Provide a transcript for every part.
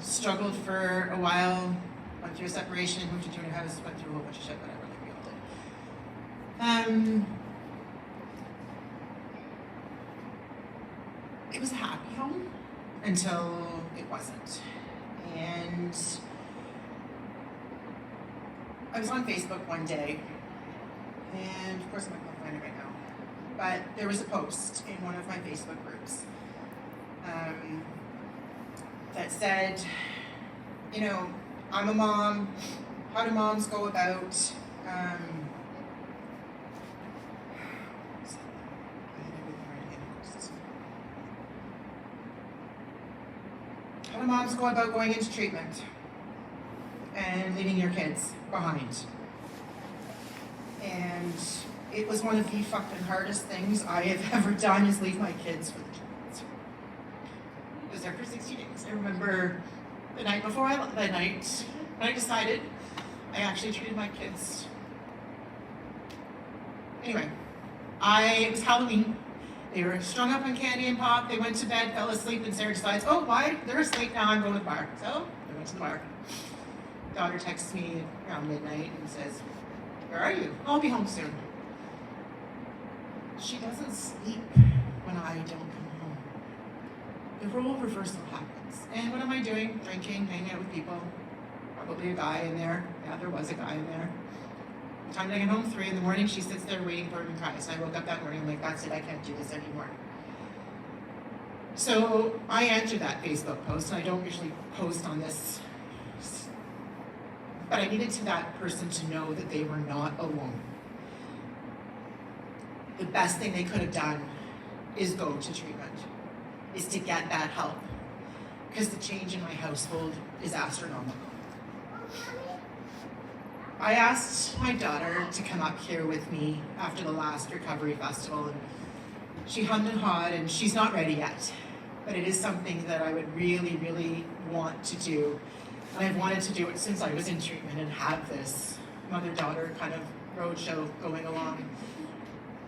struggled for a while, went through a separation, moved to a new house, went through a whole bunch of shit, whatever, like we all did. It was a happy home until it wasn't. And I was on Facebook one day, and of course I'm not going to find it right now, but there was a post in one of my Facebook groups that said, you know, I'm a mom, how do moms go about going into treatment and leaving your kids behind. And it was one of the fucking hardest things I have ever done, is leave my kids for the treatment. I was there for 60 days. I remember the night when I decided, I actually treated my kids. Anyway, it was Halloween. They were strung up on candy and pop. They went to bed, fell asleep, and Sarah decides, oh, why? They're asleep now, I'm going to the bar. So they went to the bar. Daughter texts me around midnight and says, where are you? I'll be home soon. She doesn't sleep when I don't come home. The role reversal happens. And what am I doing? Drinking, hanging out with people. Probably a guy in there. Yeah, there was a guy in there. By the time I get home, 3 in the morning, she sits there waiting for me to cry. So I woke up that morning, I'm like, that's it, I can't do this anymore. So I answered that Facebook post, and I don't usually post on this, but I needed that person to know that they were not alone. The best thing they could have done is go to treatment, is to get that help, because the change in my household is astronomical. I asked my daughter to come up here with me after the last recovery festival, and she hummed and hawed, and she's not ready yet, but it is something that I would really, really want to do. And I've wanted to do it since I was in treatment, and have this mother-daughter kind of roadshow going along.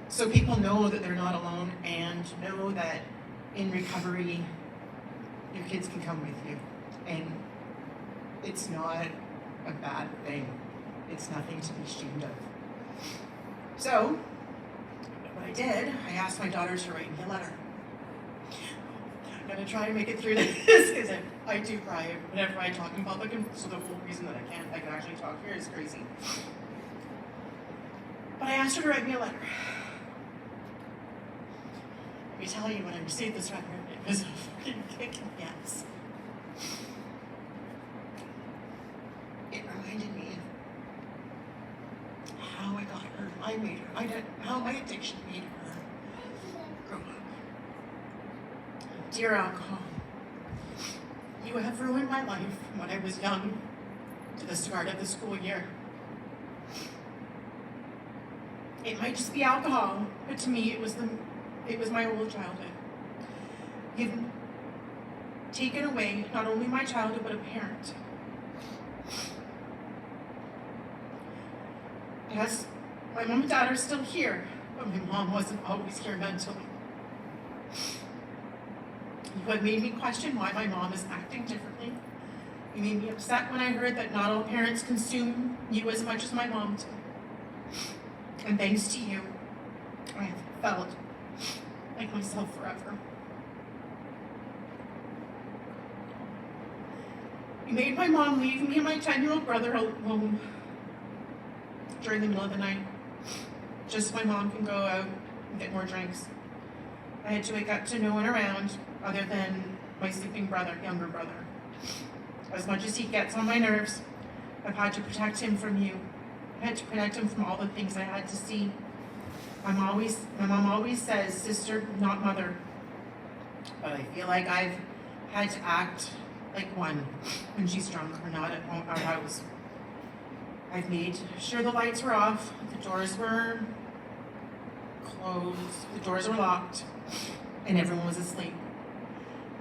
So people know that they're not alone, and know that in recovery, your kids can come with you. And it's not a bad thing. It's nothing to be ashamed of. So, what I did, I asked my daughter to write me a letter. I'm gonna try to make it through this, because I do cry whenever I talk in public, and so the whole reason that I can actually talk here is crazy. But I asked her to write me a letter. Let me tell you, when I received this letter, it was a fucking kick in the ass. It reminded me of how I got her, how my addiction made her grow up. Dear alcohol, you have ruined my life from when I was young to the start of the school year. It might just be alcohol, but to me it was my whole childhood. You've taken away not only my childhood, but a parent. Yes, my mom and dad are still here, but my mom wasn't always here mentally. You have made me question why my mom is acting differently. You made me upset when I heard that not all parents consume you as much as my mom did. And thanks to you, I have felt like myself forever. You made my mom leave me and my 10-year-old brother alone during the middle of the night. Just so my mom can go out and get more drinks. I had to wake up to no one around other than my sleeping brother, younger brother. As much as he gets on my nerves, I've had to protect him from you. I had to protect him from all the things I had to see. My mom always says, sister, not mother. But I feel like I've had to act like one when she's drunk or not at our house. I've made sure the lights were off, the doors were closed, the doors were locked, and everyone was asleep.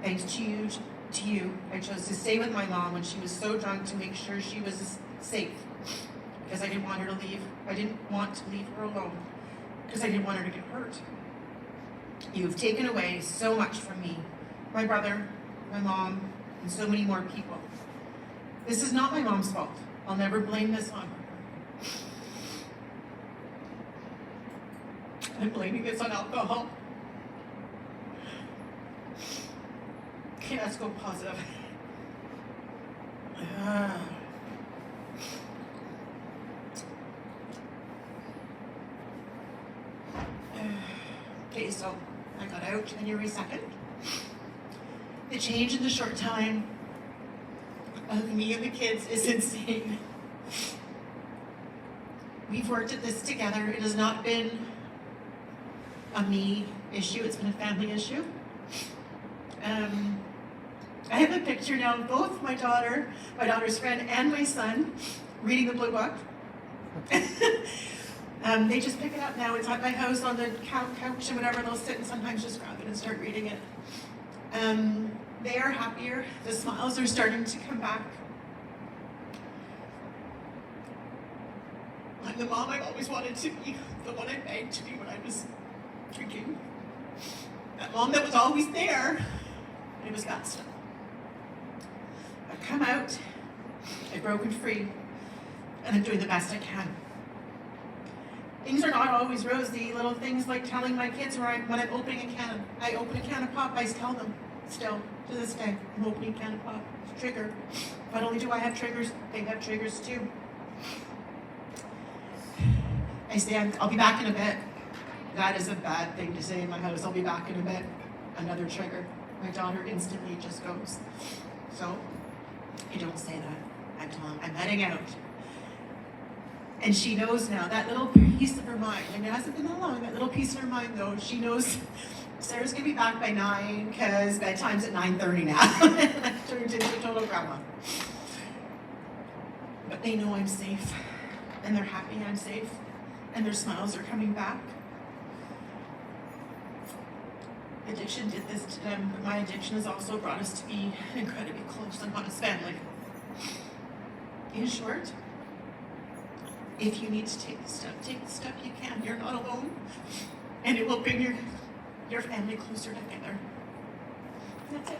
Thanks to you, I chose to stay with my mom when she was so drunk to make sure she was safe. Because I didn't want her to leave. I didn't want to leave her alone. Because I didn't want her to get hurt. You've taken away so much from me. My brother, my mom, and so many more people. This is not my mom's fault. I'll never blame this on her. I'm blaming this on alcohol. Okay, let's go positive. Okay, so I got out January 2nd. The change in the short time of me and the kids is insane. We've worked at this together. It has not been a me issue, it's been a family issue. I have a picture now of both my daughter's friend, and my son reading the Blue Book. They just pick it up now. It's at my house on the couch and whatever. They'll sit and sometimes just grab it and start reading it. They are happier. The smiles are starting to come back. I'm the mom I've always wanted to be, the one I begged to be when I was drinking. That mom that was always there. It was that stuff. I've come out, I've broken free, and I'm doing the best I can. Things are not always rosy. Little things like telling my kids when I'm opening a can. I open a can of pop, I tell them still to this day, I'm opening a can of pop. It's a trigger. Not only do I have triggers, they have triggers too. I say, I'll be back in a bit. That is a bad thing to say in my house. I'll be back in a bit. Another trigger. My daughter instantly just goes. So, I don't say that. I tell them, I'm heading out. And she knows now, that little piece of her mind, and it hasn't been that long, that little piece of her mind though, she knows Sarah's gonna be back by 9, because bedtime's at 9:30 now. I've turned into a total grandma. But they know I'm safe, and they're happy I'm safe, and their smiles are coming back. Addiction did this to them, but my addiction has also brought us to be incredibly close and honest family. In short, if you need to take the step you can. You're not alone, and it will bring your family closer together. That's it.